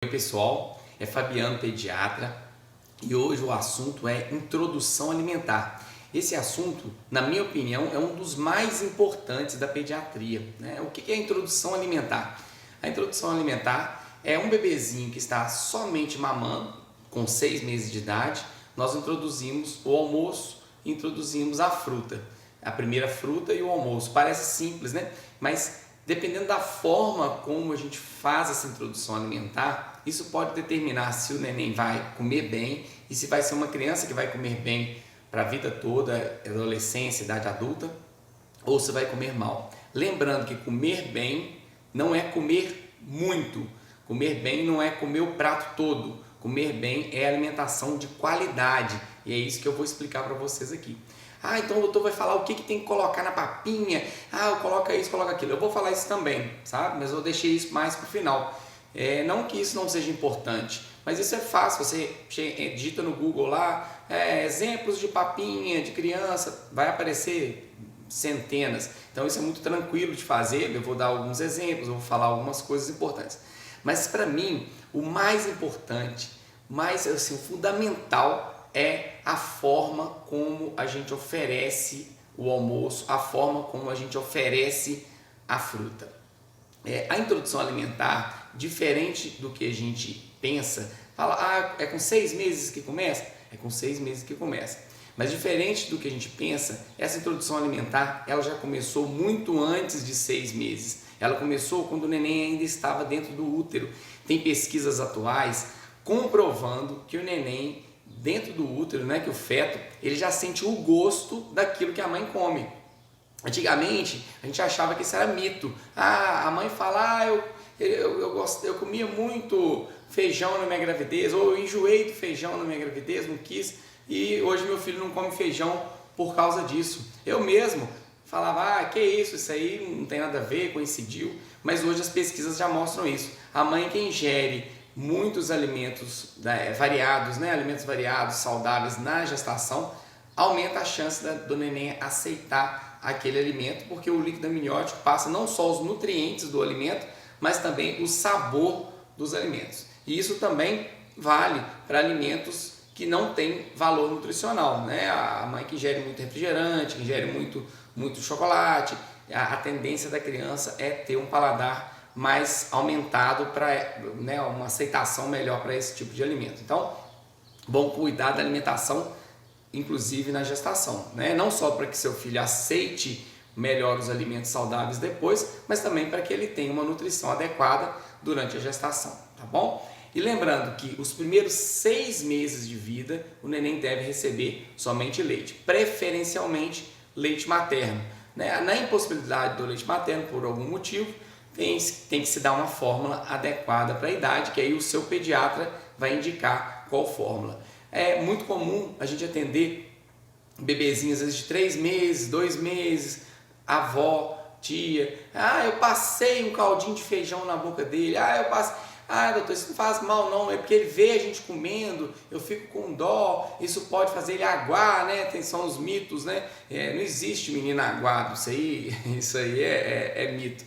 Oi pessoal, é Fabiano, pediatra, e hoje o assunto é introdução alimentar. Esse assunto, na minha opinião, é um dos mais importantes da pediatria, né? O que é a introdução alimentar? A introdução alimentar é um bebezinho que está somente mamando, com 6 meses de idade, nós introduzimos o almoço, introduzimos a fruta, a primeira fruta e o almoço. Parece simples, né? Mas dependendo da forma como a gente faz essa introdução alimentar, isso pode determinar se o neném vai comer bem e se vai ser uma criança que vai comer bem para a vida toda, adolescência, idade adulta, ou se vai comer mal. Lembrando que comer bem não é comer muito, comer bem não é comer o prato todo, comer bem é alimentação de qualidade, e é isso que eu vou explicar para vocês aqui. Então o doutor vai falar o que tem que colocar na papinha, coloca isso, coloca aquilo. Eu vou falar isso também, sabe? Mas eu deixei isso mais para o final. Não que isso não seja importante, mas isso é fácil. Você digita no Google lá, exemplos de papinha de criança, vai aparecer centenas. Então isso é muito tranquilo de fazer. Eu vou dar alguns exemplos, eu vou falar algumas coisas importantes. Mas para mim, o mais importante, mais assim, o fundamental é a forma como a gente oferece o almoço, a forma como a gente oferece a fruta. A introdução alimentar, diferente do que a gente pensa, fala, é com 6 meses que começa? É com 6 meses que começa. Mas diferente do que a gente pensa, essa introdução alimentar, ela já começou muito antes de 6 meses. Ela começou quando o neném ainda estava dentro do útero. Tem pesquisas atuais comprovando que o neném dentro do útero, né, que o feto, ele já sente o gosto daquilo que a mãe come. Antigamente, a gente achava que isso era mito. A mãe fala, eu comia muito feijão na minha gravidez, ou eu enjoei do feijão na minha gravidez, não quis, e hoje meu filho não come feijão por causa disso. Eu mesmo falava, que isso aí não tem nada a ver, coincidiu, mas hoje as pesquisas já mostram isso. A mãe que ingere muitos alimentos variados, né, alimentos variados, saudáveis na gestação, aumenta a chance do neném aceitar aquele alimento, porque o líquido amniótico passa não só os nutrientes do alimento, mas também o sabor dos alimentos. E isso também vale para alimentos que não têm valor nutricional, né? A mãe que ingere muito refrigerante, que ingere muito chocolate, a tendência da criança é ter um paladar mais aumentado para, né, uma aceitação melhor para esse tipo de alimento. Então, bom cuidar da alimentação, inclusive na gestação, né? Não só para que seu filho aceite melhor os alimentos saudáveis depois, mas também para que ele tenha uma nutrição adequada durante a gestação, tá bom? E lembrando que os primeiros 6 meses de vida, o neném deve receber somente leite, preferencialmente leite materno, né? Na impossibilidade do leite materno, por algum motivo, tem que se dar uma fórmula adequada para a idade, que aí o seu pediatra vai indicar qual fórmula. É muito comum a gente atender bebezinhos às vezes de 3 meses, 2 meses, avó, tia, eu passei um caldinho de feijão na boca dele, doutor, isso não faz mal não, é porque ele vê a gente comendo, eu fico com dó, isso pode fazer ele aguar, né? São os mitos, né? Não existe menino aguado, isso aí é mito.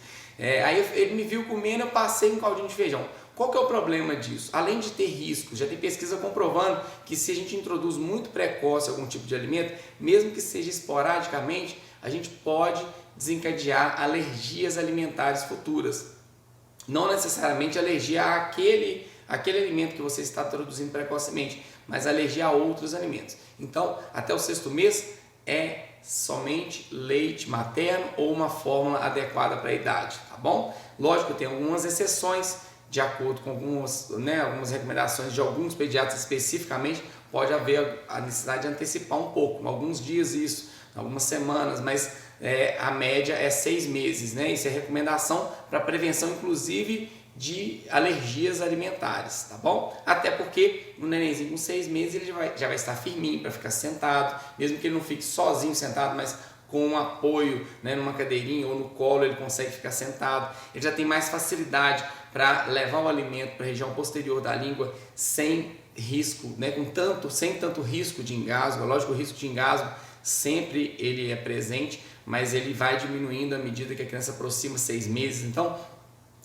Aí ele me viu comendo, eu passei um caldinho de feijão. Qual que é o problema disso? Além de ter risco, já tem pesquisa comprovando que se a gente introduz muito precoce algum tipo de alimento, mesmo que seja esporadicamente, a gente pode desencadear alergias alimentares futuras. Não necessariamente alergia àquele alimento que você está introduzindo precocemente, mas alergia a outros alimentos. Então, até o 6º mês é somente leite materno ou uma fórmula adequada para a idade, tá bom? Lógico, tem algumas exceções, de acordo com algumas recomendações de alguns pediatras especificamente, pode haver a necessidade de antecipar um pouco, alguns dias isso, algumas semanas, mas a média é 6 meses, né? Isso é recomendação para prevenção, inclusive, de alergias alimentares, tá bom? Até porque o nenenzinho com 6 meses ele já vai estar firminho para ficar sentado, mesmo que ele não fique sozinho sentado, mas com um apoio, né, numa cadeirinha ou no colo ele consegue ficar sentado, ele já tem mais facilidade para levar o alimento para a região posterior da língua sem risco, né, sem tanto risco de engasgo. Lógico, o risco de engasgo sempre ele é presente, mas ele vai diminuindo à medida que a criança aproxima 6 meses. Então,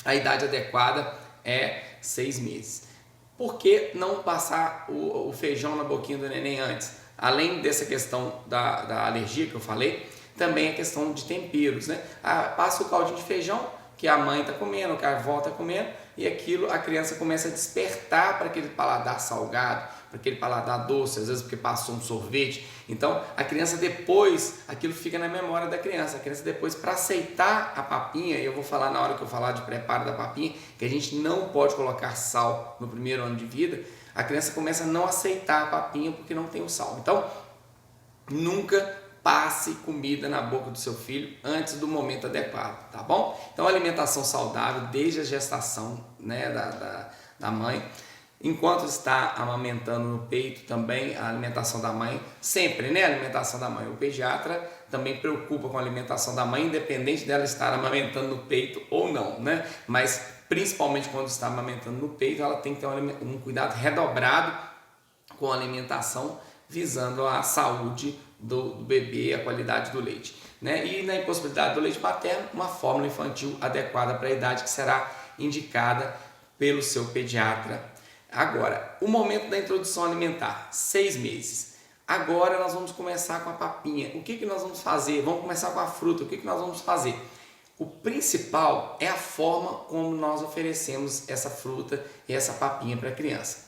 a idade adequada é 6 meses. Por que não passar o feijão na boquinha do neném antes? Além dessa questão da alergia que eu falei, também a questão de temperos, né? Passa o caldinho de feijão que a mãe está comendo, que a avó está comendo, e aquilo a criança começa a despertar para aquele paladar salgado, para aquele paladar doce, às vezes porque passou um sorvete. Então a criança depois, aquilo fica na memória da criança. A criança depois, para aceitar a papinha, e eu vou falar na hora que eu falar de preparo da papinha, que a gente não pode colocar sal no primeiro ano de vida, a criança começa a não aceitar a papinha porque não tem o sal. Então nunca passe comida na boca do seu filho antes do momento adequado, tá bom? Então alimentação saudável desde a gestação, né, da mãe, enquanto está amamentando no peito também, a alimentação da mãe, sempre, né, a alimentação da mãe. O pediatra também preocupa com a alimentação da mãe, independente dela estar amamentando no peito ou não, né, mas principalmente quando está amamentando no peito, ela tem que ter um cuidado redobrado com a alimentação, visando a saúde do bebê, a qualidade do leite, né? E na impossibilidade do leite materno, uma fórmula infantil adequada para a idade que será indicada pelo seu pediatra. Agora, o momento da introdução alimentar, 6 meses. Agora nós vamos começar com a papinha. O que nós vamos fazer? Vamos começar com a fruta. O que nós vamos fazer? O principal é a forma como nós oferecemos essa fruta e essa papinha para a criança.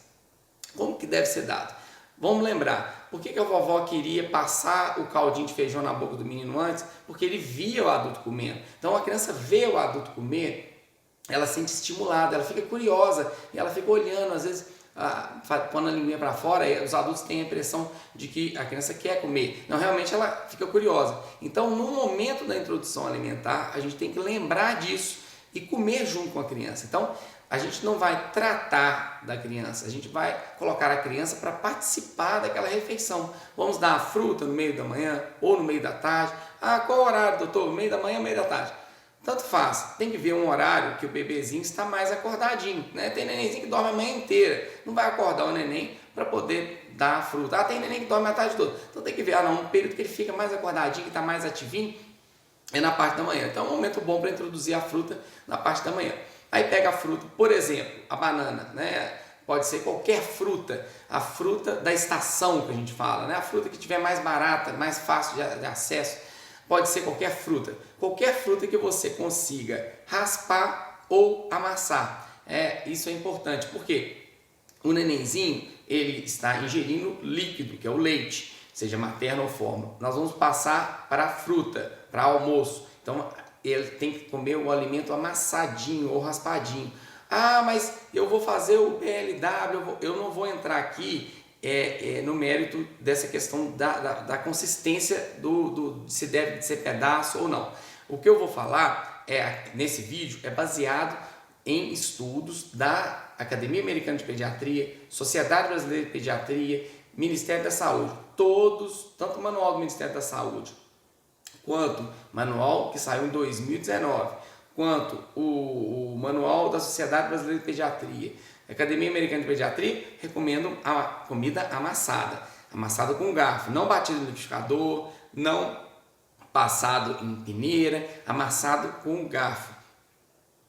Como que deve ser dado? Vamos lembrar, por que a vovó queria passar o caldinho de feijão na boca do menino antes? Porque ele via o adulto comendo. Então a criança vê o adulto comer, ela se sente estimulada, ela fica curiosa e ela fica olhando, às vezes pondo a linguinha para fora, e os adultos têm a impressão de que a criança quer comer. Não, realmente ela fica curiosa. Então no momento da introdução alimentar, a gente tem que lembrar disso e comer junto com a criança. Então a gente não vai tratar da criança, a gente vai colocar a criança para participar daquela refeição. Vamos dar a fruta no meio da manhã ou no meio da tarde. Qual horário, doutor? No meio da manhã ou meio da tarde? Tanto faz, tem que ver um horário que o bebezinho está mais acordadinho, né? Tem nenenzinho que dorme a manhã inteira, não vai acordar o neném para poder dar a fruta. Tem neném que dorme a tarde toda, então tem que ver, um período que ele fica mais acordadinho, que está mais ativinho, é na parte da manhã. Então é um momento bom para introduzir a fruta na parte da manhã. Aí pega a fruta, por exemplo, a banana, né? Pode ser qualquer fruta, a fruta da estação que a gente fala, né? A fruta que tiver mais barata, mais fácil de acesso, pode ser qualquer fruta que você consiga raspar ou amassar. Isso é importante, porque o nenenzinho, ele está ingerindo líquido, que é o leite, seja materno ou fórmula. Nós vamos passar para a fruta, para almoço. Então ele tem que comer o alimento amassadinho ou raspadinho. Mas eu vou fazer o BLW, eu não vou entrar aqui no mérito dessa questão da consistência se deve ser pedaço ou não. O que eu vou falar nesse vídeo é baseado em estudos da Academia Americana de Pediatria, Sociedade Brasileira de Pediatria, Ministério da Saúde, todos, tanto o manual do Ministério da Saúde, quanto manual que saiu em 2019, quanto o manual da Sociedade Brasileira de Pediatria, Academia Americana de Pediatria, recomendam a comida amassada com garfo, não batido no liquidificador, não passado em peneira, amassado com garfo.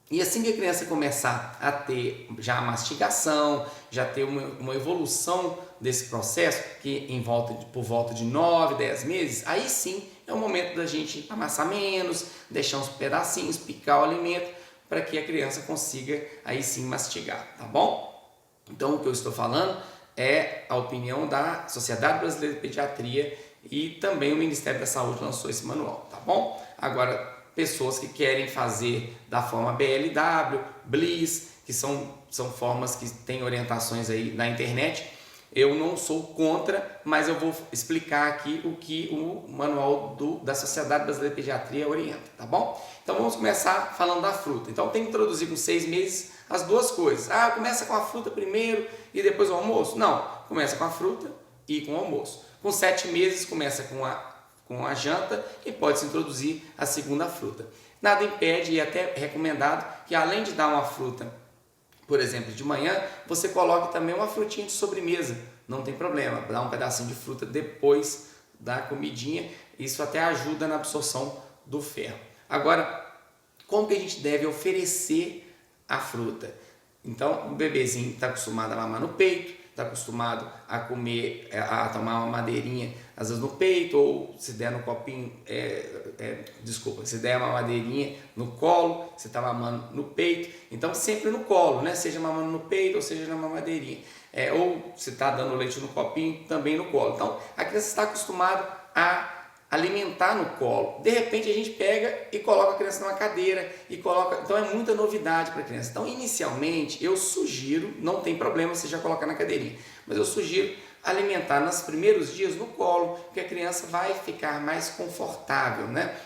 E assim que a criança começar a ter já a mastigação, já ter uma evolução desse processo, que por volta de 9, 10 meses, aí sim é o momento da gente amassar menos, deixar uns pedacinhos, picar o alimento, para que a criança consiga aí sim mastigar, tá bom? Então o que eu estou falando é a opinião da Sociedade Brasileira de Pediatria e também o Ministério da Saúde lançou esse manual, tá bom? Agora, pessoas que querem fazer da forma BLW, Bliss, que são formas que têm orientações aí na internet. Eu não sou contra, mas eu vou explicar aqui o que o manual da Sociedade Brasileira de Pediatria orienta, tá bom? Então vamos começar falando da fruta. Então tem que introduzir com 6 meses as duas coisas. Começa com a fruta primeiro e depois o almoço? Não, começa com a fruta e com o almoço. Com 7 meses começa com a janta e pode-se introduzir a segunda fruta. Nada impede e é até recomendado que além de dar uma fruta, por exemplo, de manhã, você coloque também uma frutinha de sobremesa, não tem problema, dá um pedacinho de fruta depois da comidinha, isso até ajuda na absorção do ferro. Agora, como que a gente deve oferecer a fruta? Então, o bebezinho está acostumado a mamar no peito, está acostumado a comer, a tomar uma madeirinha, às vezes no peito, ou se der no copinho, se der uma madeirinha no colo, você está mamando no peito. Então, sempre no colo, né? Seja mamando no peito, ou seja na mamadeirinha. Ou se está dando leite no copinho, também no colo. Então, a criança está acostumada a alimentar no colo. De repente a gente pega e coloca a criança numa cadeira e coloca, então é muita novidade para a criança. Então inicialmente eu sugiro, não tem problema você já colocar na cadeirinha, mas eu sugiro alimentar nos primeiros dias no colo, que a criança vai ficar mais confortável, né?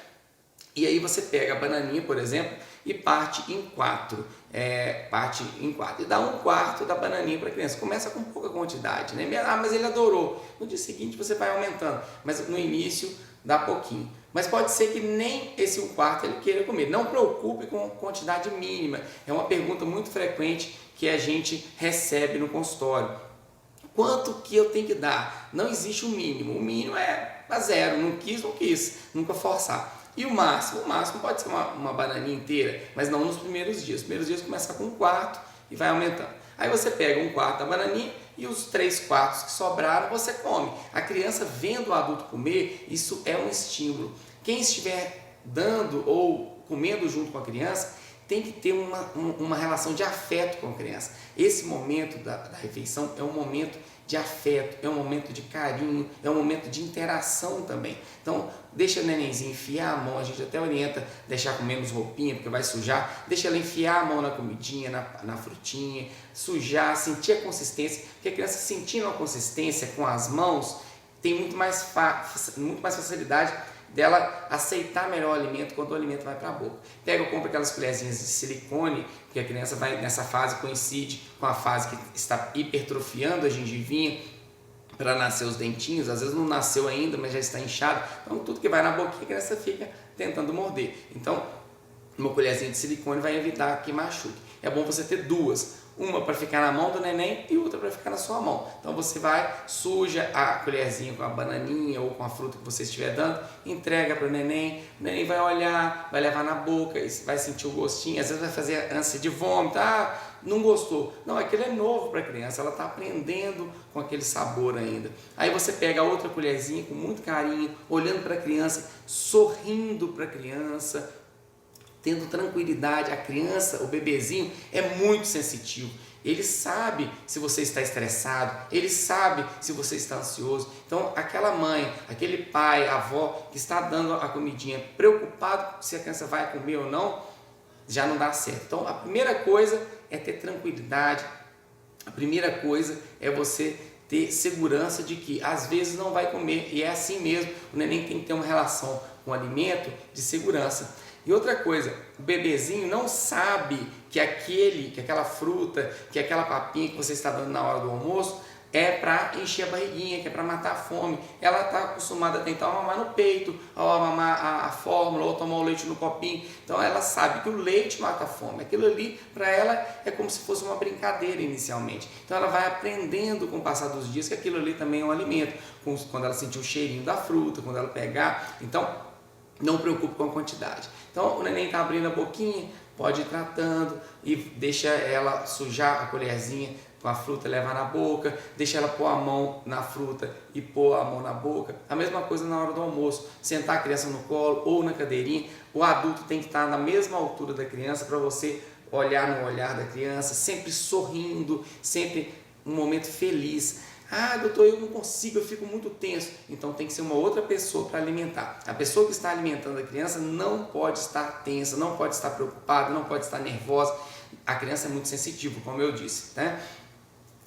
E aí você pega a bananinha, por exemplo, e parte em quatro, e dá 1/4 da bananinha para a criança. Começa com pouca quantidade, né? Ah, mas ele adorou. No dia seguinte você vai aumentando, mas no início dá pouquinho. Mas pode ser que nem esse 1/4 ele queira comer. Não preocupe com quantidade mínima. É uma pergunta muito frequente que a gente recebe no consultório. Quanto que eu tenho que dar? Não existe um mínimo. O mínimo é a 0. Não quis, nunca forçar. E o máximo pode ser uma bananinha inteira, mas não nos primeiros dias. Os primeiros dias começa com 1/4 e vai aumentando. Aí você pega 1/4 da bananinha e os 3/4 que sobraram você come. A criança vendo o adulto comer, isso é um estímulo. Quem estiver dando ou comendo junto com a criança tem que ter uma relação de afeto com a criança. Esse momento da refeição é um momento de afeto, é um momento de carinho, é um momento de interação também. Então, deixa a nenenzinha enfiar a mão, a gente até orienta deixar com menos roupinha, porque vai sujar, deixa ela enfiar a mão na comidinha, na frutinha, sujar, sentir a consistência, porque a criança sentindo a consistência com as mãos, tem muito mais facilidade dela aceitar melhor o alimento quando o alimento vai para a boca. Compra aquelas colherzinhas de silicone, porque a criança vai nessa fase, coincide com a fase que está hipertrofiando a gengivinha para nascer os dentinhos, às vezes não nasceu ainda, mas já está inchado, então tudo que vai na boquinha a criança fica tentando morder. Então, uma colherzinha de silicone vai evitar que machuque. É bom você ter duas, uma para ficar na mão do neném e outra para ficar na sua mão. Então você vai, suja a colherzinha com a bananinha ou com a fruta que você estiver dando, entrega para o neném vai olhar, vai levar na boca, vai sentir o gostinho, às vezes vai fazer ânsia de vômito, não gostou. Não, aquilo é novo para a criança, ela está aprendendo com aquele sabor ainda. Aí você pega a outra colherzinha com muito carinho, olhando para a criança, sorrindo para a criança, tendo tranquilidade. A criança, o bebezinho, é muito sensitivo. Ele sabe se você está estressado, ele sabe se você está ansioso. Então, aquela mãe, aquele pai, a avó que está dando a comidinha, preocupado se a criança vai comer ou não, já não dá certo. Então, a primeira coisa é ter tranquilidade. A primeira coisa é você ter segurança de que às vezes não vai comer, e é assim mesmo. O neném tem que ter uma relação com o alimento de segurança. E outra coisa, o bebezinho não sabe que aquela fruta, que aquela papinha que você está dando na hora do almoço é para encher a barriguinha, que é para matar a fome. Ela está acostumada a tentar mamar no peito, ou mamar a fórmula, ou tomar o leite no copinho. Então ela sabe que o leite mata a fome. Aquilo ali para ela é como se fosse uma brincadeira inicialmente. Então ela vai aprendendo com o passar dos dias que aquilo ali também é um alimento. Quando ela sentir o cheirinho da fruta, quando ela pegar. Então não preocupe com a quantidade. Então o neném está abrindo a boquinha, pode ir tratando e deixa ela sujar a colherzinha com a fruta, levar na boca, deixa ela pôr a mão na fruta e pôr a mão na boca. A mesma coisa na hora do almoço, sentar a criança no colo ou na cadeirinha. O adulto tem que estar na mesma altura da criança para você olhar no olhar da criança, sempre sorrindo, sempre um momento feliz. Doutor, eu não consigo, eu fico muito tenso. Então tem que ser uma outra pessoa para alimentar. A pessoa que está alimentando a criança não pode estar tensa, não pode estar preocupada, não pode estar nervosa. A criança é muito sensitiva, como eu disse, né?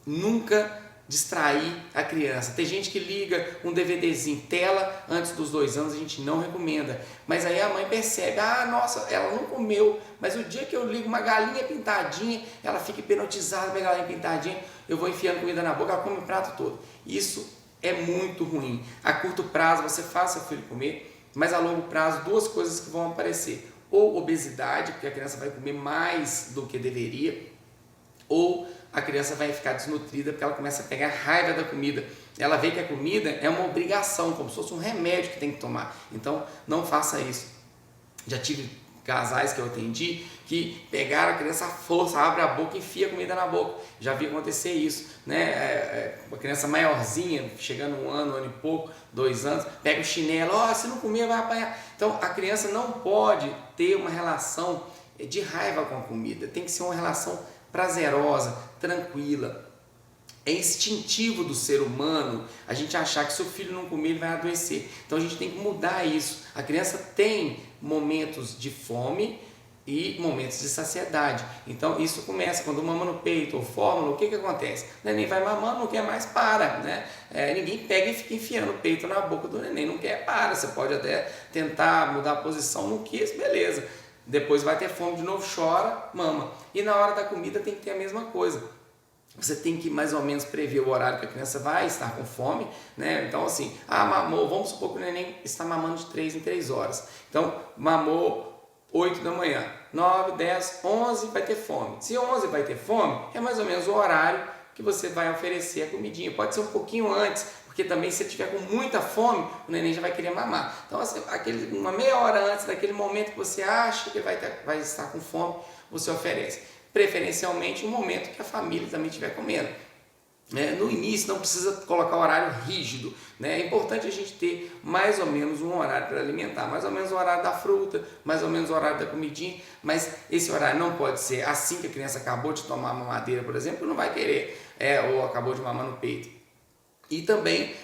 Nunca distrair a criança. Tem gente que liga um DVDzinho, tela antes dos 2 anos, a gente não recomenda. Mas aí a mãe percebe, nossa, ela não comeu, mas o dia que eu ligo uma galinha pintadinha, ela fica hipnotizada pela galinha pintadinha, eu vou enfiando comida na boca, ela come o prato todo. Isso é muito ruim. A curto prazo você faz seu filho comer, mas a longo prazo 2 coisas que vão aparecer. Ou obesidade, porque a criança vai comer mais do que deveria, ou a criança vai ficar desnutrida porque ela começa a pegar raiva da comida. Ela vê que a comida é uma obrigação, como se fosse um remédio que tem que tomar. Então, não faça isso. Já tive casais que eu atendi que pegaram a criança à força, abre a boca e enfia a comida na boca. Já vi acontecer isso, né? Uma criança maiorzinha, chegando 1 ano e pouco, 2 anos, pega o chinelo, se não comer vai apanhar. Então a criança não pode ter uma relação de raiva com a comida, tem que ser uma relação prazerosa, tranquila. É instintivo do ser humano a gente achar que se o filho não comer ele vai adoecer. Então a gente tem que mudar isso. A criança tem momentos de fome e momentos de saciedade. Então isso começa quando mama no peito ou fórmula, o que acontece? O neném vai mamando, não quer mais, para, né? Ninguém pega e fica enfiando o peito na boca do neném, não quer, para. Você pode até tentar mudar a posição, não quis, beleza. Depois vai ter fome de novo, chora, mama. E na hora da comida tem que ter a mesma coisa. Você tem que mais ou menos prever o horário que a criança vai estar com fome, né? Então assim, mamou, vamos supor que o neném está mamando de 3 em 3 horas. Então, mamou 8 da manhã, 9, 10, 11 vai ter fome. Se 11 vai ter fome, é mais ou menos o horário que você vai oferecer a comidinha. Pode ser um pouquinho antes, porque também se ele tiver com muita fome, o neném já vai querer mamar. Então, assim, uma meia hora antes daquele momento que você acha que ele vai estar com fome, você oferece. Preferencialmente um momento que a família também estiver comendo. No início não precisa colocar horário rígido, né? É importante a gente ter mais ou menos um horário para alimentar, mais ou menos o horário da fruta, mais ou menos o horário da comidinha, mas esse horário não pode ser assim que a criança acabou de tomar uma mamadeira, por exemplo, não vai querer, ou acabou de mamar no peito. E também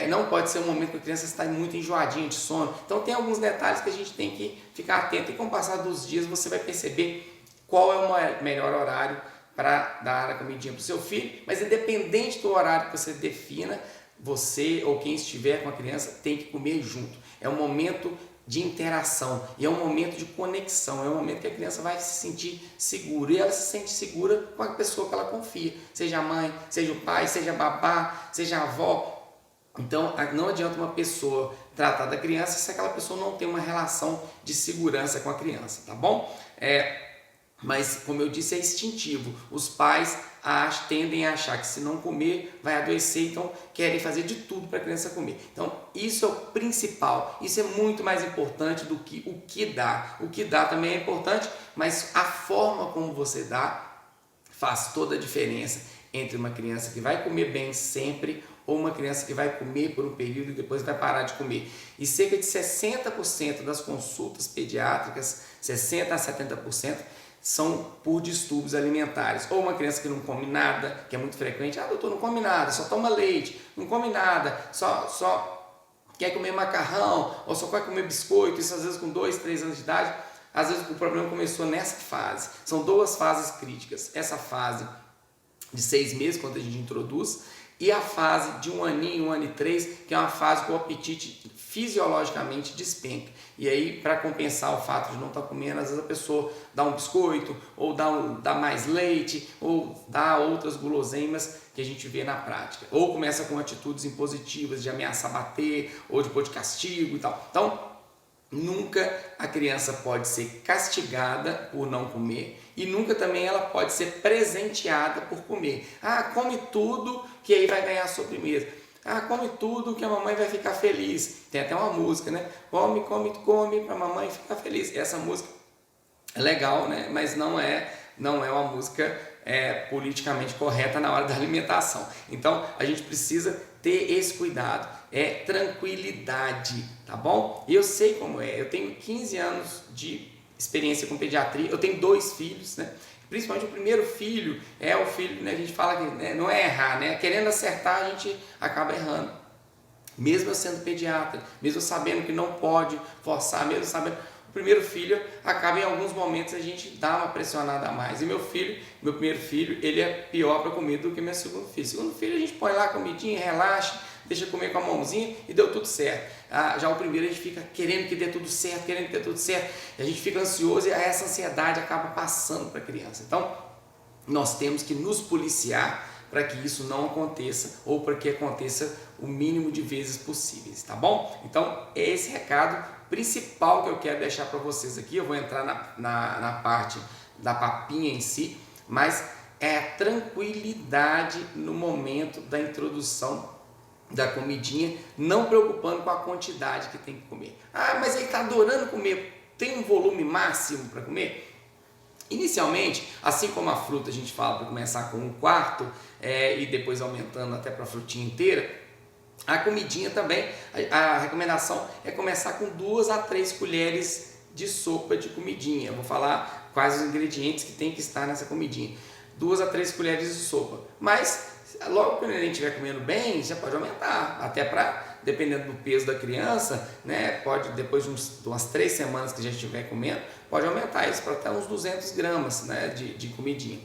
não pode ser um momento que a criança está muito enjoadinha de sono. Então tem alguns detalhes que a gente tem que ficar atento e com o passar dos dias você vai perceber qual é o melhor horário para dar a comidinha para o seu filho, mas independente do horário que você defina, você ou quem estiver com a criança tem que comer junto. É um momento de interação e é um momento de conexão, é um momento que a criança vai se sentir segura e ela se sente segura com a pessoa que ela confia, seja a mãe, seja o pai, seja a babá, seja a avó. Então não adianta uma pessoa tratar da criança se aquela pessoa não tem uma relação de segurança com a criança, tá bom? Mas, como eu disse, é instintivo. Os pais tendem a achar que se não comer vai adoecer, então querem fazer de tudo para a criança comer. Então, isso é o principal. Isso é muito mais importante do que o que dá. O que dá também é importante, mas a forma como você dá faz toda a diferença entre uma criança que vai comer bem sempre ou uma criança que vai comer por um período e depois vai parar de comer. E cerca de 60% das consultas pediátricas, 60% a 70%, são por distúrbios alimentares, ou uma criança que não come nada, que é muito frequente, doutor, não come nada, só toma leite, não come nada, só quer comer macarrão, ou só quer comer biscoito, isso às vezes com 2, 3 anos de idade. Às vezes o problema começou nessa fase. São 2 fases críticas, essa fase de 6 meses, quando a gente introduz, e a fase de 1 aninho, 1 ano e 3, que é uma fase que o apetite fisiologicamente despenca. E aí, para compensar o fato de não estar comendo, às vezes a pessoa dá um biscoito, ou dá mais leite, ou dá outras guloseimas que a gente vê na prática. Ou começa com atitudes impositivas de ameaçar bater, ou de pôr de castigo e tal. Então, nunca a criança pode ser castigada por não comer e nunca também ela pode ser presenteada por comer. Come tudo que aí vai ganhar sobremesa. Come tudo que a mamãe vai ficar feliz. Tem até uma música, né? Come, come, come para a mamãe ficar feliz. Essa música é legal, né? Mas não é uma música politicamente correta na hora da alimentação. Então a gente precisa ter esse cuidado, tranquilidade, tá bom? E eu sei como é, eu tenho 15 anos de experiência com pediatria, eu tenho 2 filhos, né? Principalmente o primeiro filho é o filho, né? A gente fala que não é errar, né? Querendo acertar, a gente acaba errando. Mesmo eu sendo pediatra, mesmo eu sabendo que não pode forçar, mesmo sabendo... O primeiro filho acaba em alguns momentos a gente dá uma pressionada a mais. E meu primeiro filho, ele é pior para comer do que meu segundo filho. Segundo filho a gente põe lá a comidinha, relaxa, deixa comer com a mãozinha e deu tudo certo. Já o primeiro a gente fica querendo que dê tudo certo, e a gente fica ansioso e essa ansiedade acaba passando para a criança. Então, nós temos que nos policiar para que isso não aconteça ou para que aconteça o mínimo de vezes possíveis, tá bom? Então, é esse recado principal que eu quero deixar para vocês aqui. Eu vou entrar na parte da papinha em si, mas é a tranquilidade no momento da introdução da comidinha, não preocupando com a quantidade que tem que comer. Mas ele está adorando comer. tem um volume máximo para comer? Inicialmente, assim como a fruta a gente fala para começar com 1/4 e depois aumentando até para a frutinha inteira, a comidinha também, a recomendação é começar com 2 a 3 colheres de sopa de comidinha. Eu vou falar quais os ingredientes que tem que estar nessa comidinha. 2 a 3 colheres de sopa. Mas logo que o neném estiver comendo bem, já pode aumentar, até para, dependendo do peso da criança, né, pode, depois de umas 3 semanas que já estiver comendo, pode aumentar isso para até uns 200 gramas, né, de comidinha.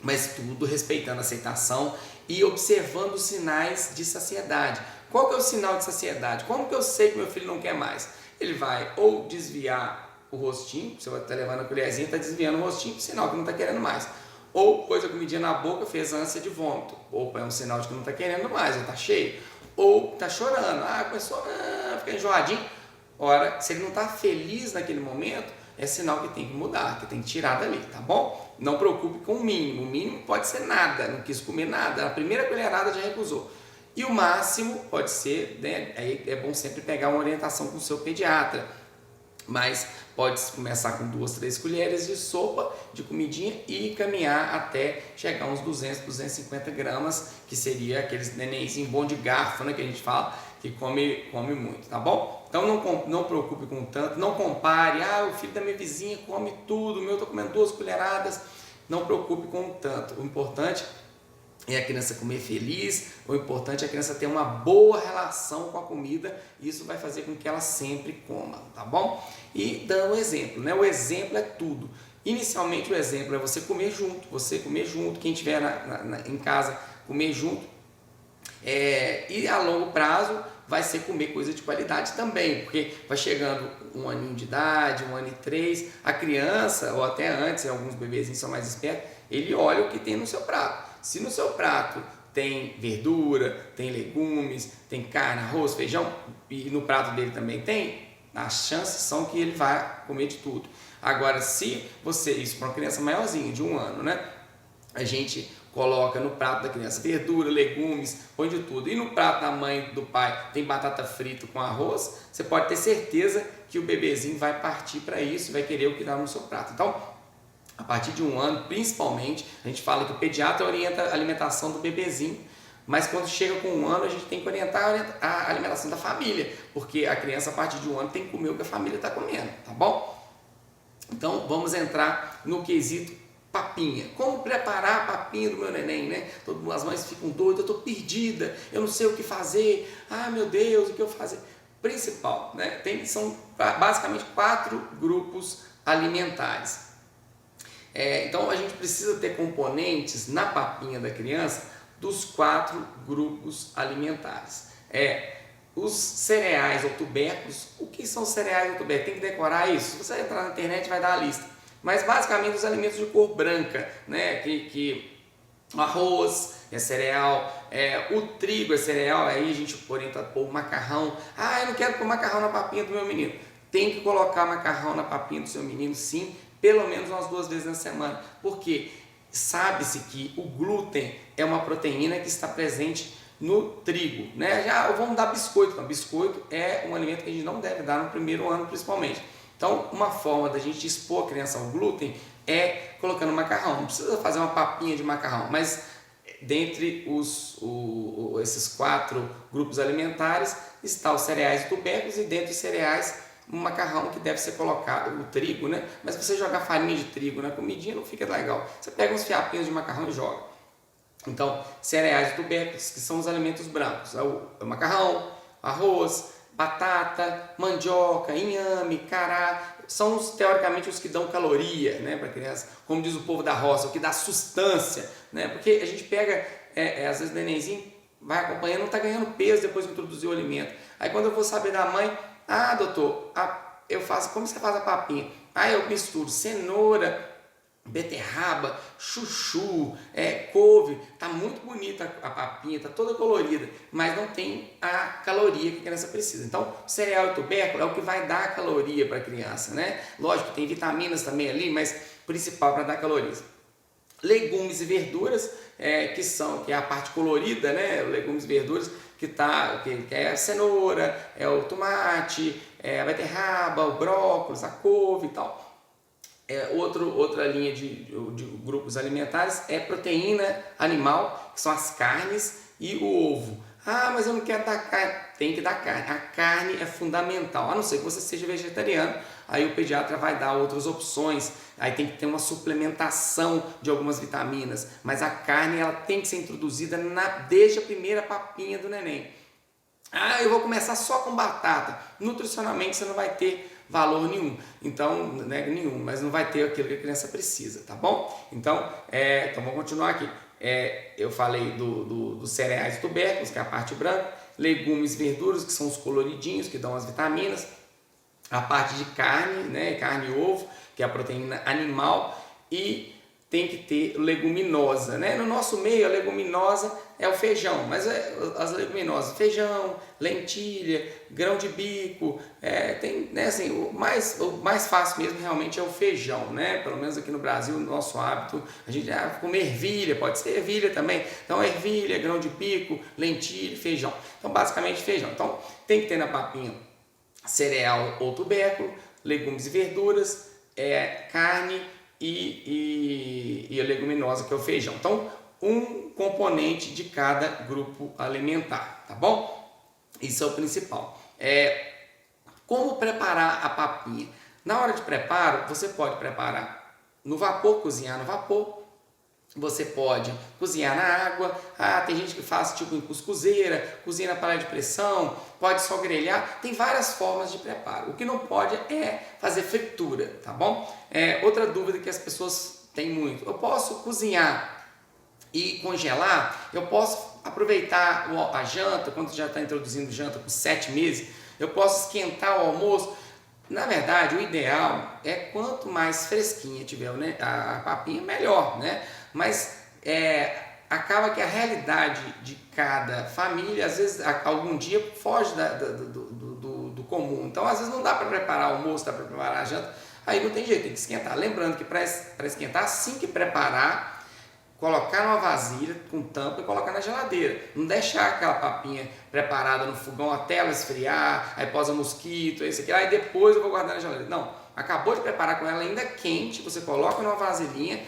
Mas tudo respeitando a aceitação e observando os sinais de saciedade. Qual que é o sinal de saciedade? Como que eu sei que meu filho não quer mais? Ele vai ou desviar o rostinho, você vai estar levando a colherzinha, está desviando o rostinho, sinal que não está querendo mais. Ou pôs a comidinha na boca, fez ânsia de vômito. Opa, é um sinal de que não está querendo mais, ele está cheio. Ou está chorando, começou a ficar enjoadinho. Ora, se ele não está feliz naquele momento, é sinal que tem que mudar, que tem que tirar dali, tá bom? Não preocupe com o mínimo. O mínimo pode ser nada, não quis comer nada, a primeira colherada já recusou. E o máximo pode ser, né, aí é bom sempre pegar uma orientação com o seu pediatra, mas pode começar com 2, 3 colheres de sopa de comidinha e caminhar até chegar uns 200, 250 gramas, que seria aqueles nenenzinho bom de garfo, né, que a gente fala, que come muito, tá bom? Então não preocupe com tanto, não compare, o filho da minha vizinha come tudo, o meu está comendo 2 colheradas, não preocupe com tanto. O importante é a criança comer feliz, o importante é a criança ter uma boa relação com a comida, e isso vai fazer com que ela sempre coma, tá bom? E dando um exemplo, né? O exemplo é tudo. Inicialmente o exemplo é você comer junto, quem estiver em casa comer junto, e a longo prazo vai ser comer coisa de qualidade também, porque vai chegando 1 aninho de idade, 1 ano e 3, a criança, ou até antes, alguns bebezinhos são mais espertos, ele olha o que tem no seu prato. Se no seu prato tem verdura, tem legumes, tem carne, arroz, feijão, e no prato dele também tem, as chances são que ele vai comer de tudo. Agora, se você, isso para uma criança maiorzinha, de 1 ano, né? A gente coloca no prato da criança verdura, legumes, põe de tudo. E no prato da mãe, do pai, tem batata frita com arroz, você pode ter certeza que o bebezinho vai partir para isso, vai querer o que dá no seu prato. Então, a partir de 1 ano, principalmente, a gente fala que o pediatra orienta a alimentação do bebezinho, mas quando chega com 1 ano, a gente tem que orientar a alimentação da família, porque a criança, a partir de 1 ano, tem que comer o que a família está comendo, tá bom? Então, vamos entrar no quesito papinha. Como preparar a papinha do meu neném, né? As mães ficam doidas, eu estou perdida, eu não sei o que fazer, meu Deus, o que eu fazer? Principal, né? São basicamente 4 grupos alimentares. Então a gente precisa ter componentes na papinha da criança dos 4 grupos alimentares. Os cereais ou tubérculos. O que são cereais ou tubérculos? Tem que decorar isso. Se você entrar na internet vai dar a lista. Mas basicamente os alimentos de cor branca, né? Que arroz é cereal, o trigo é cereal, aí a gente orienta pôr macarrão. Eu não quero pôr macarrão na papinha do meu menino. Tem que colocar macarrão na papinha do seu menino, sim, pelo menos umas 2 vezes na semana, porque sabe-se que o glúten é uma proteína que está presente no trigo, né? Vamos dar biscoito. Então, biscoito é um alimento que a gente não deve dar no primeiro ano, principalmente. Então, uma forma da gente expor a criança ao glúten é colocando macarrão. Não precisa fazer uma papinha de macarrão, mas dentre esses 4 grupos alimentares está os cereais e tubérculos, e dentre os cereais um macarrão que deve ser colocado, o trigo, né? Mas se você jogar farinha de trigo na comidinha não fica legal. Você pega uns fiapinhos de macarrão e joga. Então, cereais e tubérculos, que são os alimentos brancos, o macarrão, arroz, batata, mandioca, inhame, cará, são teoricamente os que dão caloria, né, para a criança, como diz o povo da roça, o que dá sustância, né? Porque a gente pega, às vezes o nenenzinho vai acompanhando, não está ganhando peso depois que introduziu o alimento. Aí quando eu vou saber da mãe, doutor, eu faço, como você faz a papinha? Eu misturo cenoura, beterraba, chuchu, couve, tá muito bonita a papinha, tá toda colorida, mas não tem a caloria que a criança precisa. Então, cereal e tubérculo é o que vai dar a caloria para a criança, né? Lógico que tem vitaminas também ali, mas principal para dar calorias. Legumes e verduras, que é a parte colorida, né? Legumes e verduras que é a cenoura, é o tomate, a beterraba, o brócolis, a couve e tal. Outra linha de grupos alimentares é proteína animal, que são as carnes, e o ovo. Ah, mas eu não quero dar carne. Tem que dar carne. A carne é fundamental, a não ser que você seja vegetariano. Aí o pediatra vai dar outras opções. Aí tem que ter uma suplementação de algumas vitaminas. Mas a carne ela tem que ser introduzida desde a primeira papinha do neném. Ah, eu vou começar só com batata. Nutricionalmente você não vai ter valor nenhum, então, né, nenhum, mas não vai ter aquilo que a criança precisa, tá bom? Então, vamos continuar aqui. Eu falei dos cereais e tubérculos, que é a parte branca, legumes e verduras, que são os coloridinhos, que dão as vitaminas, a parte de carne, né, carne e ovo, que é a proteína animal, e tem que ter leguminosa, né? No nosso meio, a leguminosa é o feijão, mas as leguminosas, feijão, lentilha, grão de bico, tem, né, assim, o mais fácil mesmo realmente é o feijão, né? Pelo menos aqui no Brasil, no nosso hábito, a gente come ervilha, pode ser ervilha também, então ervilha, grão de bico, lentilha, feijão. Então, basicamente feijão. Então, tem que ter na papinha cereal ou tubérculo, legumes e verduras, carne, e a leguminosa, que é o feijão. Então, um componente de cada grupo alimentar, tá bom? Isso é o principal. Como preparar a papinha? Na hora de preparo, você pode preparar no vapor, cozinhar no vapor. Você pode cozinhar na água. Tem gente que faz tipo em cuscuzeira, cozinha na panela de pressão, pode só grelhar. Tem várias formas de preparo. O que não pode é fazer fritura, tá bom? Outra dúvida que as pessoas têm muito. Eu posso cozinhar e congelar? Eu posso aproveitar a janta, quando já está introduzindo janta com 7 meses, eu posso esquentar o almoço? Na verdade, o ideal é quanto mais fresquinha tiver, né, a papinha, melhor, né? Mas acaba que a realidade de cada família, às vezes, algum dia foge do comum. Então, às vezes, não dá para preparar o almoço, dá para preparar a janta, aí não tem jeito, tem que esquentar. Lembrando que para esquentar, assim que preparar, colocar numa vasilha com tampa e colocar na geladeira. Não deixar aquela papinha preparada no fogão até ela esfriar, aí posa mosquito, isso aqui, aí depois eu vou guardar na geladeira. Não, acabou de preparar com ela ainda quente, você coloca numa vasilhinha,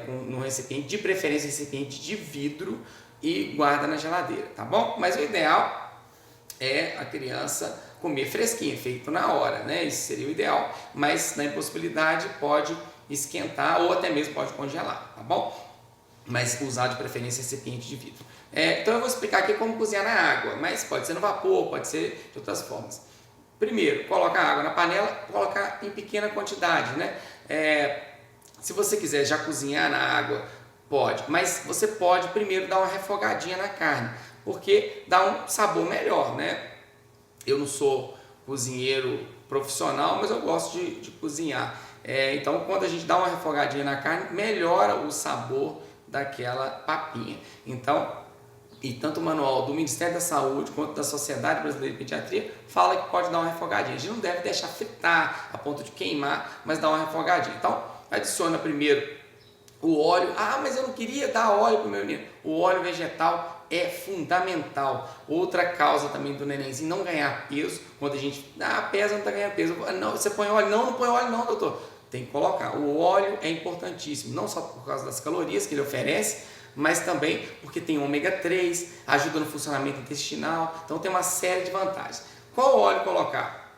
num recipiente, de preferência recipiente de vidro, e guarda na geladeira, tá bom? Mas o ideal é a criança comer fresquinha, feito na hora, né? Isso seria o ideal, mas na impossibilidade pode esquentar ou até mesmo pode congelar, tá bom? Mas usar de preferência recipiente de vidro. Então eu vou explicar aqui como cozinhar na água, mas pode ser no vapor, pode ser de outras formas. Primeiro, coloca a água na panela, colocar em pequena quantidade, né? Se você quiser já cozinhar na água, pode, mas você pode primeiro dar uma refogadinha na carne, porque dá um sabor melhor, né? Eu não sou cozinheiro profissional, mas eu gosto de cozinhar. Então, quando a gente dá uma refogadinha na carne, melhora o sabor daquela papinha. Então, e tanto o manual do Ministério da Saúde quanto da Sociedade Brasileira de Pediatria fala que pode dar uma refogadinha. A gente não deve deixar fritar a ponto de queimar, mas dar uma refogadinha. Então, adiciona primeiro o óleo. Mas eu não queria dar óleo para o meu menino. O óleo vegetal é fundamental. Outra causa também do nenenzinho não ganhar peso, quando a gente, pesa, não está ganhando peso. Não, você põe óleo? Não põe óleo não, doutor. Tem que colocar. O óleo é importantíssimo, não só por causa das calorias que ele oferece, mas também porque tem ômega 3, ajuda no funcionamento intestinal, então tem uma série de vantagens. Qual óleo colocar?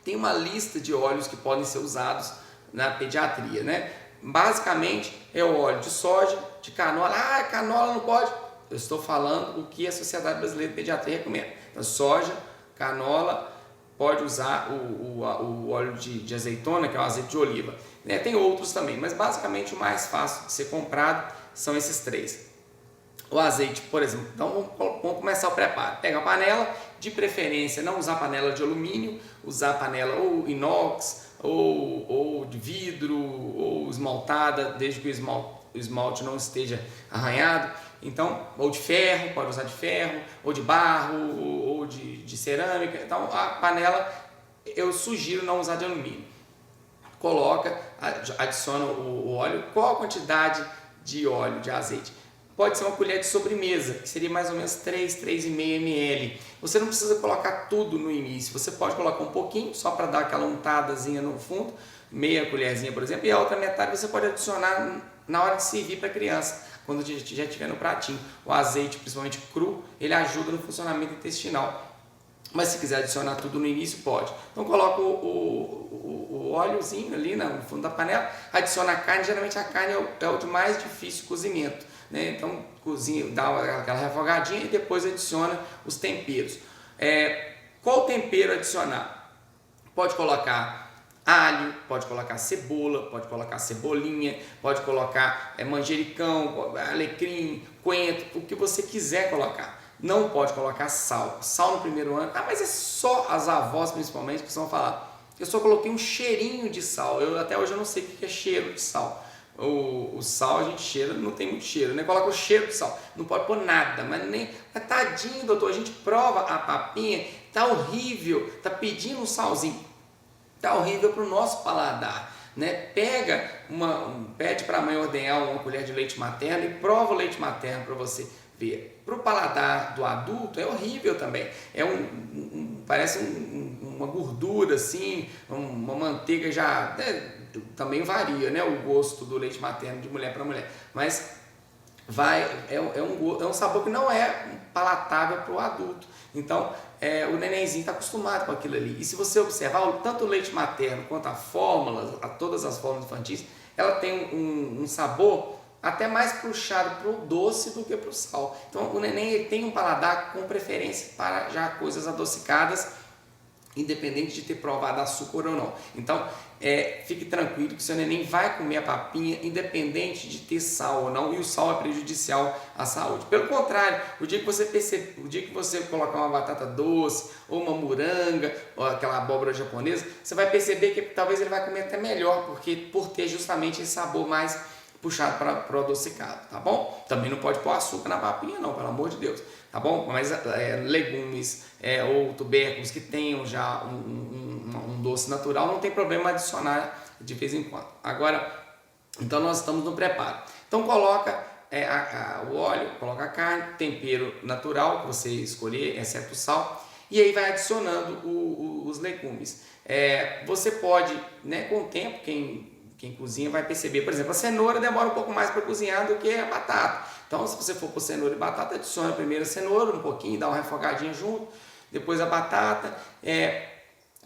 Tem uma lista de óleos que podem ser usados na pediatria, né? Basicamente é o óleo de soja, de canola. Canola não pode. Eu estou falando o que a Sociedade Brasileira de Pediatria recomenda. Então, soja, canola, pode usar o óleo de azeitona, que é o azeite de oliva. Tem outros também, mas basicamente o mais fácil de ser comprado são esses 3. O azeite, por exemplo, então vamos começar o preparo. Pega a panela, de preferência não usar panela de alumínio, usar panela ou inox, ou de vidro, ou esmaltada, desde que o esmalte não esteja arranhado. Então, ou de ferro, pode usar de ferro, ou de barro, ou de cerâmica. Então, a panela eu sugiro não usar de alumínio. Coloca, adiciona o óleo. Qual a quantidade de óleo, de azeite? pode ser uma colher de sobremesa, que seria mais ou menos 3,5 ml. Você não precisa colocar tudo no início, você pode colocar um pouquinho, só para dar aquela untadazinha no fundo, meia colherzinha, por exemplo, e a outra metade você pode adicionar na hora de servir para a criança, quando já estiver no pratinho. O azeite, principalmente cru, ele ajuda no funcionamento intestinal. Mas se quiser adicionar tudo no início, pode. Então coloca o óleozinho ali no fundo da panela, adiciona a carne. Geralmente a carne é o de mais difícil cozimento, né? Então cozinha, dá aquela refogadinha e depois adiciona os temperos. Qual tempero adicionar? Pode colocar alho, pode colocar cebola, pode colocar cebolinha, pode colocar manjericão, alecrim, coentro, o que você quiser colocar. Não pode colocar sal. Sal no primeiro ano. Mas é só as avós, principalmente, que vão falar. Eu só coloquei um cheirinho de sal. Até hoje eu não sei o que é cheiro de sal. O sal a gente cheira, não tem muito cheiro, né? Coloca o cheiro de sal. Não pode pôr nada, mas tadinho, doutor. A gente prova a papinha, tá horrível, tá pedindo um salzinho. Tá horrível para o nosso paladar, né? Pede para a mãe ordenhar uma colher de leite materno e prova o leite materno para você ver. Para o paladar do adulto é horrível também. Parece uma gordura assim, uma manteiga já. Também varia, né? O gosto do leite materno de mulher para mulher, mas é um sabor que não é palatável para o adulto. Então o nenenzinho está acostumado com aquilo ali. E se você observar, tanto o leite materno quanto todas as fórmulas infantis, ela tem um sabor até mais puxado para o doce do que para o sal. Então o neném ele tem um paladar com preferência para já coisas adocicadas, independente de ter provado açúcar ou não. Então fique tranquilo que seu neném vai comer a papinha independente de ter sal ou não, e o sal é prejudicial à saúde. Pelo contrário, o dia que você colocar uma batata doce ou uma moranga ou aquela abóbora japonesa, você vai perceber que talvez ele vai comer até melhor, por ter justamente esse sabor mais puxado para o adocicado, tá bom? Também não pode pôr açúcar na papinha não, pelo amor de Deus, tá bom? Mas legumes ou tubérculos que tenham já um doce natural, não tem problema adicionar de vez em quando. Agora, então nós estamos no preparo. Então coloca o óleo, coloca a carne, tempero natural que você escolher, exceto o sal, e aí vai adicionando os legumes. Você pode, né, com o tempo, quem cozinha vai perceber, por exemplo, a cenoura demora um pouco mais para cozinhar do que a batata. Então, se você for por cenoura e batata, adiciona primeiro a cenoura um pouquinho, dá uma refogadinha junto, depois a batata,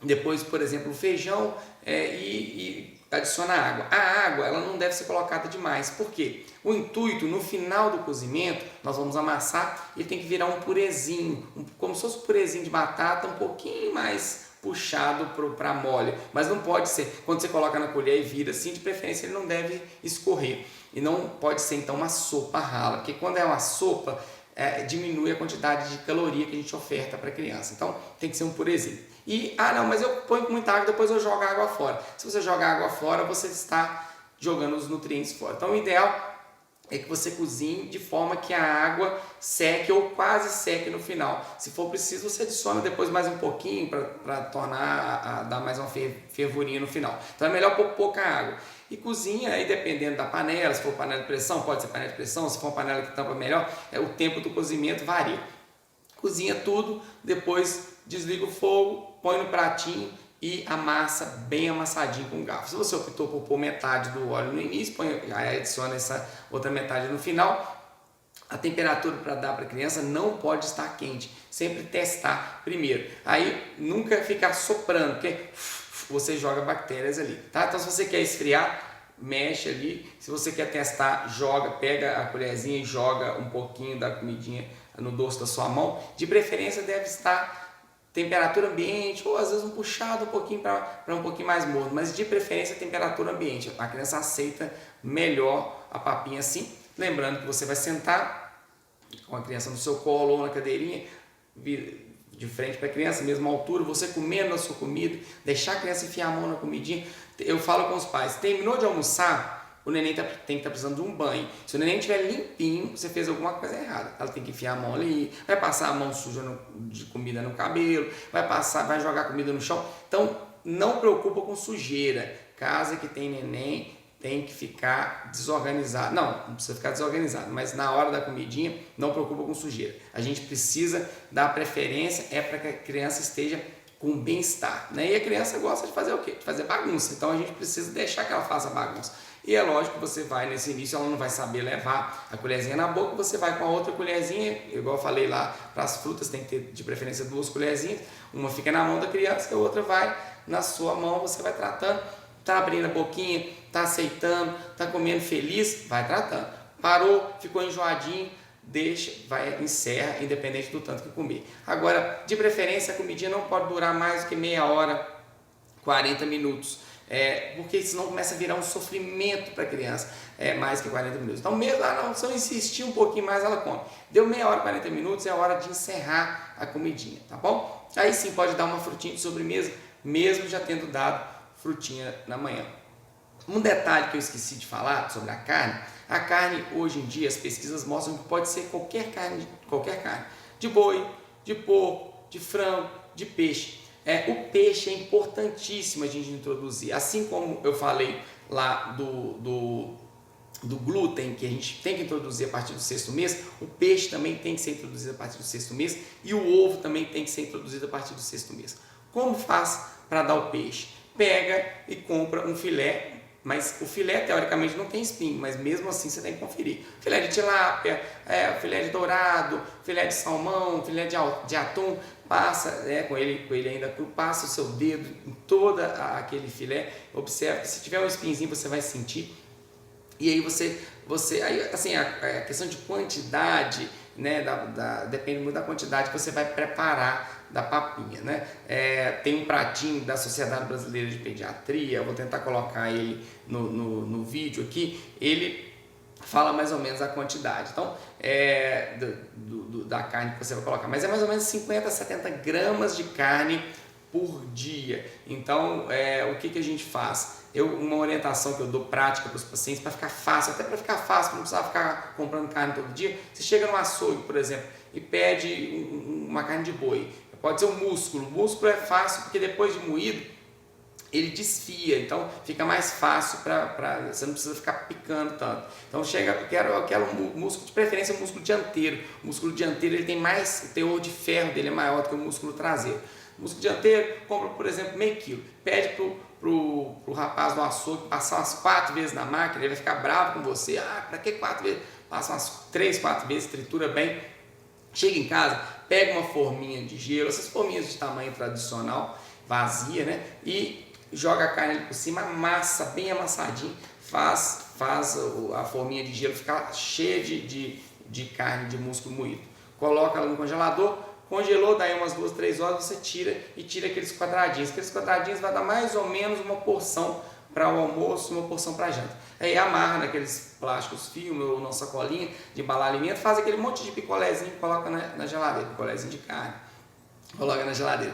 depois, por exemplo, o feijão e adiciona a água. A água ela não deve ser colocada demais, porque o intuito, no final do cozimento, nós vamos amassar e tem que virar um purezinho, como se fosse um purezinho de batata, um pouquinho mais puxado para mole, mas não pode ser, quando você coloca na colher e vira assim, de preferência ele não deve escorrer, e não pode ser então uma sopa rala, porque quando é uma sopa, diminui a quantidade de caloria que a gente oferta para a criança, então tem que ser um purezinho. E, não, mas eu ponho muita água, depois eu jogo a água fora. Se você jogar a água fora, você está jogando os nutrientes fora. Então o ideal é que você cozinhe de forma que a água seque ou quase seque no final. Se for preciso, você adiciona depois mais um pouquinho para dar mais uma fervurinha no final. Então é melhor pôr pouca água. E cozinha aí dependendo da panela, se for panela de pressão, pode ser panela de pressão, se for uma panela que tampa melhor, o tempo do cozimento varia. Cozinha tudo, depois desliga o fogo, põe no pratinho e amassa bem amassadinho com o garfo. Se você optou por pôr metade do óleo no início, aí adiciona essa outra metade no final. A temperatura para dar para a criança não pode estar quente, sempre testar primeiro. Aí nunca ficar soprando, porque você joga bactérias ali, tá? Então se você quer esfriar, mexe ali. Se você quer testar, pega a colherzinha e joga um pouquinho da comidinha no dorso da sua mão. De preferência deve estar temperatura ambiente, ou às vezes puxado um pouquinho para um pouquinho mais morno, mas de preferência temperatura ambiente. A criança aceita melhor a papinha assim. Lembrando que você vai sentar com a criança no seu colo ou na cadeirinha, de frente para a criança, mesma altura, você comendo a sua comida, deixar a criança enfiar a mão na comidinha. Eu falo com os pais, terminou de almoçar, o neném tem que estar precisando de um banho. Se o neném estiver limpinho, você fez alguma coisa errada. Ela tem que enfiar a mão ali, vai passar a mão suja de comida no cabelo, vai jogar comida no chão. Então, não preocupa com sujeira. Casa que tem neném, tem que ficar desorganizado. Não precisa ficar desorganizado, mas na hora da comidinha não preocupa com sujeira. A gente precisa dar preferência para que a criança esteja com bem-estar, né? E a criança gosta de fazer o quê? De fazer bagunça. Então a gente precisa deixar que ela faça bagunça. E é lógico que você vai nesse início, ela não vai saber levar a colherzinha na boca, você vai com a outra colherzinha, igual eu falei lá, para as frutas tem que ter de preferência 2 colherzinhas, uma fica na mão da criança, a outra vai na sua mão, você vai tratando, tá abrindo a boquinha, tá aceitando, tá comendo feliz, vai tratando. Parou, ficou enjoadinho, deixa, encerra, independente do tanto que comer. Agora, de preferência, a comidinha não pode durar mais do que meia hora, 40 minutos. Porque senão começa a virar um sofrimento para a criança, mais que 40 minutos. Então, mesmo se eu insistir um pouquinho mais, ela come. Deu meia hora, 40 minutos, é hora de encerrar a comidinha, tá bom? Aí sim pode dar uma frutinha de sobremesa, mesmo já tendo dado frutinha na manhã. Um detalhe que eu esqueci de falar sobre a carne hoje em dia, as pesquisas mostram que pode ser qualquer carne, de boi, de porco, de frango, de peixe. O peixe é importantíssimo a gente introduzir, assim como eu falei lá do glúten, que a gente tem que introduzir a partir do 6º mês, o peixe também tem que ser introduzido a partir do 6º mês e o ovo também tem que ser introduzido a partir do 6º mês. Como faz para dar o peixe? Pega e compra um filé, mas o filé teoricamente não tem espinho, mas mesmo assim você tem que conferir. Filé de tilápia, filé de dourado, filé de salmão, filé de atum, passa com ele ainda cru, passa o seu dedo em todo aquele filé, observa que se tiver um espinhozinho você vai sentir, e aí a questão de quantidade, né, depende muito da quantidade que você vai preparar da papinha, né? Tem um pratinho da Sociedade Brasileira de Pediatria, eu vou tentar colocar ele no vídeo aqui, ele fala mais ou menos a quantidade, então da carne que você vai colocar, mas é mais ou menos 50 a 70 gramas de carne por dia. Então o que a gente faz? Uma orientação que eu dou prática para os pacientes, para ficar fácil, até para ficar fácil, para não precisar ficar comprando carne todo dia. Você chega no açougue, por exemplo, e pede uma carne de boi, pode ser um músculo. O músculo é fácil porque depois de moído ele desfia, então fica mais fácil você não precisa ficar picando tanto. Então eu quero um músculo, de preferência um músculo dianteiro. O músculo dianteiro ele tem mais, o teor de ferro dele é maior do que o músculo traseiro. O músculo dianteiro, compra por exemplo meio quilo, pede pro rapaz do açougue passar umas 4 vezes na máquina, ele vai ficar bravo com você. Para que 4 vezes? Passa umas 3, 4 vezes, tritura bem. Chega em casa, pega uma forminha de gelo, essas forminhas de tamanho tradicional, vazia, né? E joga a carne ali por cima, amassa bem amassadinho, faz a forminha de gelo ficar cheia de carne, de músculo moído. Coloca ela no congelador, congelou, daí umas 2, 3 horas você tira aqueles quadradinhos. Aqueles quadradinhos vai dar mais ou menos uma porção para o almoço e uma porção para a janta. Aí amarra naqueles plásticos filme ou na sacolinha de embalar alimento, faz aquele monte de picolézinho e coloca na geladeira, picolézinho de carne, coloca na geladeira.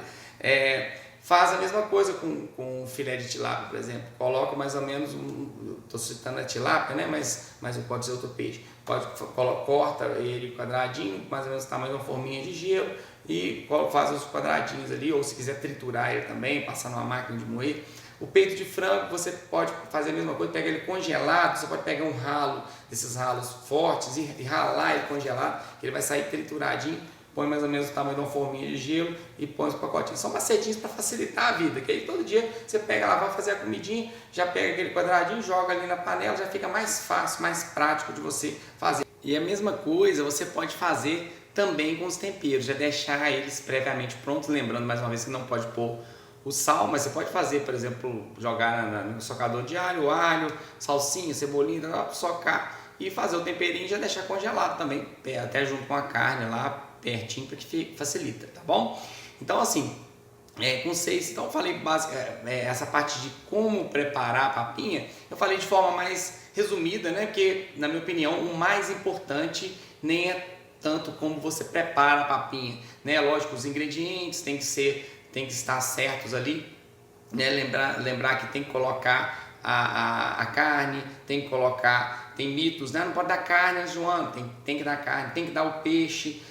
Faz a mesma coisa com filé de tilápia, por exemplo, coloca mais ou menos, estou citando a tilápia, né? mas pode ser outro peixe, corta ele quadradinho, mais ou menos o tamanho de uma forminha de gelo e faz os quadradinhos ali, ou se quiser triturar ele também, passar numa máquina de moer. O peito de frango você pode fazer a mesma coisa, pega ele congelado, você pode pegar um ralo, desses ralos fortes e ralar ele congelado, que ele vai sair trituradinho, põe mais ou menos o tamanho de uma forminha de gelo e põe os pacotinhos. São macetinhos para facilitar a vida, que aí todo dia você pega lá, vai fazer a comidinha, já pega aquele quadradinho, joga ali na panela, já fica mais fácil, mais prático de você fazer. E a mesma coisa você pode fazer também com os temperos, já deixar eles previamente prontos, lembrando mais uma vez que não pode pôr o sal, mas você pode fazer, por exemplo, jogar no socador de alho, salsinha, cebolinha, socar e fazer o temperinho e já deixar congelado também, até junto com a carne lá, pertinho, para que facilita, tá bom? Então assim, com 6, então eu falei essa parte de como preparar a papinha, eu falei de forma mais resumida, né? Porque na minha opinião o mais importante nem é tanto como você prepara a papinha, né? Lógico, os ingredientes tem que estar certos ali, né? Lembrar que tem que colocar a carne, tem tem mitos, né? Não pode dar carne antes de um ano, tem que dar carne, tem que dar o peixe,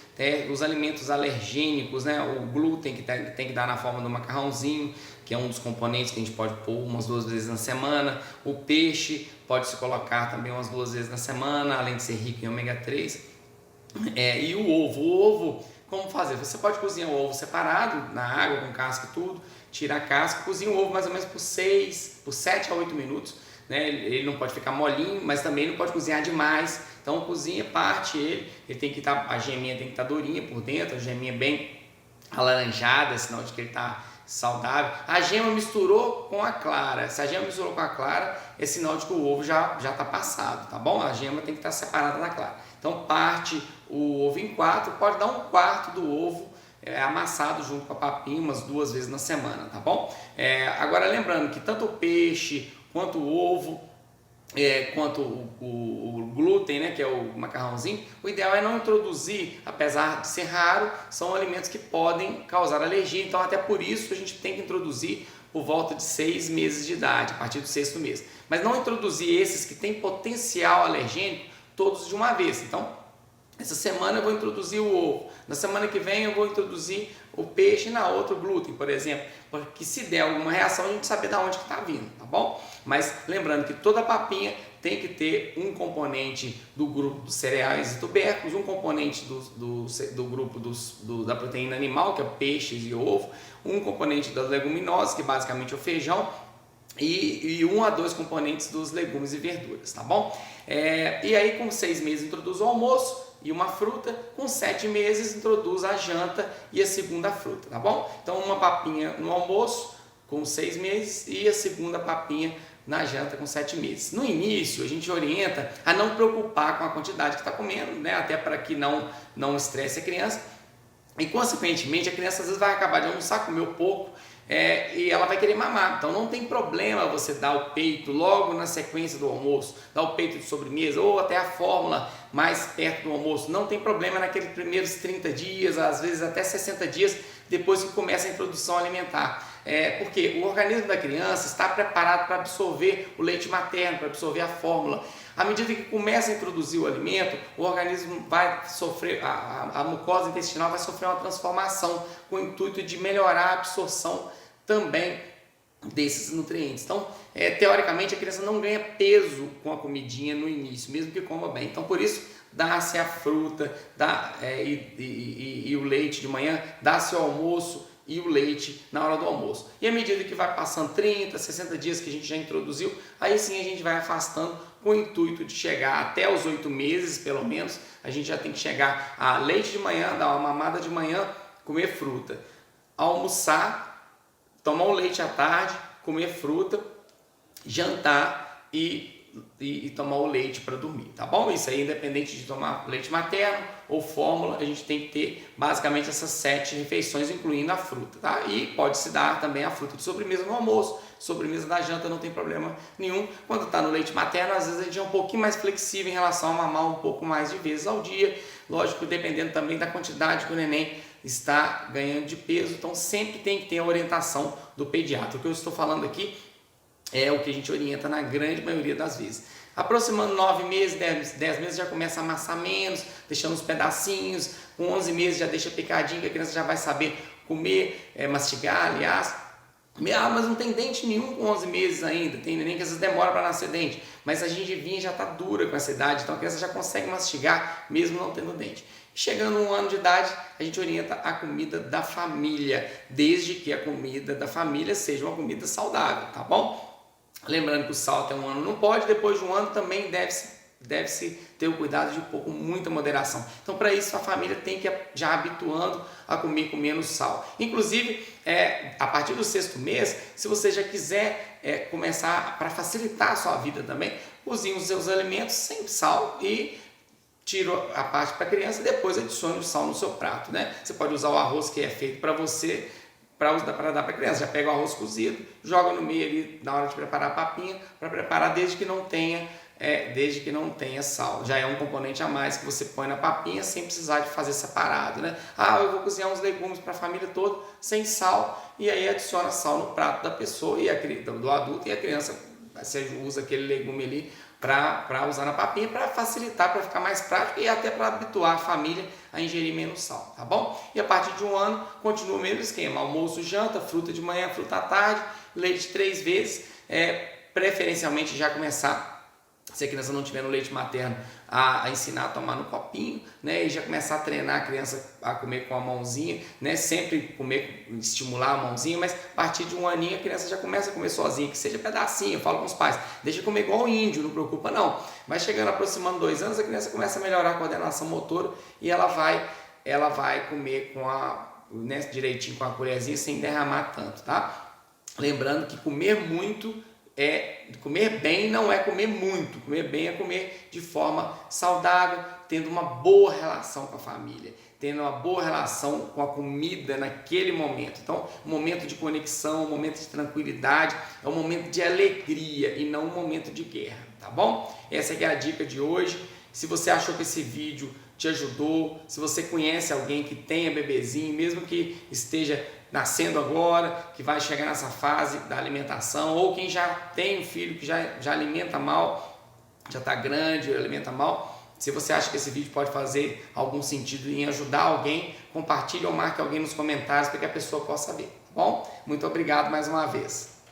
os alimentos alergênicos, né? O glúten que tem que dar na forma do macarrãozinho, que é um dos componentes que a gente pode pôr umas 2 vezes na semana. O peixe pode se colocar também umas 2 vezes na semana, além de ser rico em ômega 3. E o ovo, como fazer? Você pode cozinhar o ovo separado, na água, com casca e tudo, tira a casca, cozinha o ovo mais ou menos por 7 a 8 minutos, né? Ele não pode ficar molinho, mas também não pode cozinhar demais, então cozinha, parte ele tem que estar, a geminha tem que estar durinha por dentro, a geminha bem alaranjada, sinal de que ele está saudável. A gema misturou com a clara, se a gema misturou com a clara, é sinal de que o ovo já está passado, tá bom? A gema tem que estar separada da clara. Então parte o ovo em 4, pode dar 1/4 do ovo amassado junto com a papinha umas 2 vezes na semana, tá bom? Agora lembrando que tanto o peixe quanto o ovo, quanto o glúten, né, que é o macarrãozinho, o ideal é não introduzir, apesar de ser raro, são alimentos que podem causar alergia, então até por isso a gente tem que introduzir por volta de 6 meses de idade, a partir do 6º mês. Mas não introduzir esses que têm potencial alergênico todos de uma vez. Então, essa semana eu vou introduzir o ovo, na semana que vem eu vou introduzir o peixe e na outra o glúten, por exemplo, porque se der alguma reação a gente saber de onde que está vindo, tá bom? Mas lembrando que toda papinha tem que ter um componente do grupo dos cereais e tubérculos, um componente do grupo da proteína animal, que é peixes e ovo, um componente das leguminosas, que basicamente é o feijão, e 1 a 2 componentes dos legumes e verduras, tá bom? E aí com 6 meses introduz o almoço e uma fruta, com 7 meses introduz a janta e a segunda fruta, tá bom? Então uma papinha no almoço com 6 meses e a segunda papinha na janta com 7 meses. No início a gente orienta a não preocupar com a quantidade que está comendo, né? Até para que não estresse a criança, e consequentemente a criança às vezes vai acabar de almoçar, comer pouco, e ela vai querer mamar. Então não tem problema você dar o peito logo na sequência do almoço, dar o peito de sobremesa ou até a fórmula mais perto do almoço. Não tem problema naqueles primeiros 30 dias, às vezes até 60 dias depois que começa a introdução alimentar. Porque o organismo da criança está preparado para absorver o leite materno, para absorver a fórmula. À medida que começa a introduzir o alimento, o organismo vai sofrer, a mucosa intestinal vai sofrer uma transformação com o intuito de melhorar a absorção também desses nutrientes. Então, teoricamente, a criança não ganha peso com a comidinha no início, mesmo que coma bem. Então, por isso, dá-se a fruta e o leite de manhã, dá-se o almoço e o leite na hora do almoço. E à medida que vai passando 30, 60 dias que a gente já introduziu, aí sim a gente vai afastando com o intuito de chegar até os 8 meses, pelo menos, a gente já tem que chegar a leite de manhã, dar uma mamada de manhã, comer fruta, almoçar, tomar um leite à tarde, comer fruta, jantar e tomar o leite para dormir, tá bom? Isso aí, independente de tomar leite materno ou fórmula, a gente tem que ter basicamente essas 7 refeições, incluindo a fruta, tá? E pode-se dar também a fruta de sobremesa no almoço, sobremesa da janta, não tem problema nenhum. Quando está no leite materno, às vezes a gente é um pouquinho mais flexível em relação a mamar um pouco mais de vezes ao dia, lógico, dependendo também da quantidade que o neném está ganhando de peso, então sempre tem que ter a orientação do pediatra. O que eu estou falando aqui é o que a gente orienta na grande maioria das vezes. Aproximando 9 meses, 10 meses já começa a amassar menos, deixando os pedacinhos, com 11 meses já deixa picadinho, que a criança já vai saber comer, mastigar, aliás. Mas não tem dente nenhum com 11 meses ainda, tem neném que às vezes demora para nascer dente, mas a gengivinha já está dura com essa idade, então a criança já consegue mastigar mesmo não tendo dente. Chegando a 1 ano de idade, a gente orienta a comida da família, desde que a comida da família seja uma comida saudável, tá bom? Lembrando que o sal até 1 ano não pode, depois de 1 ano também deve-se ter o cuidado de pôr com muita moderação. Então, para isso, a família tem que ir já habituando a comer com menos sal. Inclusive, a partir do 6º mês, se você já quiser começar, para facilitar a sua vida também, cozinhe os seus alimentos sem sal e tira a parte para a criança e depois adicione o sal no seu prato, né? Você pode usar o arroz que é feito para você, para dar para a criança. Já pega o arroz cozido, joga no meio ali na hora de preparar a papinha, para preparar desde que não tenha sal. Já é um componente a mais que você põe na papinha sem precisar de fazer separado, né? Eu vou cozinhar uns legumes para a família toda sem sal, e aí adiciona sal no prato da pessoa, do adulto, e a criança, você usa aquele legume ali para usar na papinha, para facilitar, para ficar mais prático e até para habituar a família a ingerir menos sal, tá bom? E a partir de 1 ano, continua o mesmo esquema, almoço, janta, fruta de manhã, fruta à tarde, leite 3 vezes, preferencialmente já começar, se a criança não tiver no leite materno, a ensinar a tomar no copinho, né? E já começar a treinar a criança a comer com a mãozinha, né? Sempre comer, estimular a mãozinha, mas a partir de 1 aninho a criança já começa a comer sozinha, que seja pedacinho. Eu falo com os pais, deixa comer igual o índio, não preocupa não. Vai chegando, aproximando 2 anos, a criança começa a melhorar a coordenação motora e ela vai comer com né, direitinho com a colherzinha sem derramar tanto, tá? Lembrando que comer comer bem não é comer muito, comer bem é comer de forma saudável, tendo uma boa relação com a família, tendo uma boa relação com a comida naquele momento. Então, um momento de conexão, um momento de tranquilidade, é um momento de alegria e não um momento de guerra, tá bom? Essa é a dica de hoje. Se você achou que esse vídeo te ajudou, se você conhece alguém que tenha bebezinho, mesmo que esteja nascendo agora, que vai chegar nessa fase da alimentação, ou quem já tem um filho que já alimenta mal, já está grande, alimenta mal, se você acha que esse vídeo pode fazer algum sentido em ajudar alguém, compartilhe ou marque alguém nos comentários para que a pessoa possa ver, tá bom? Muito obrigado mais uma vez.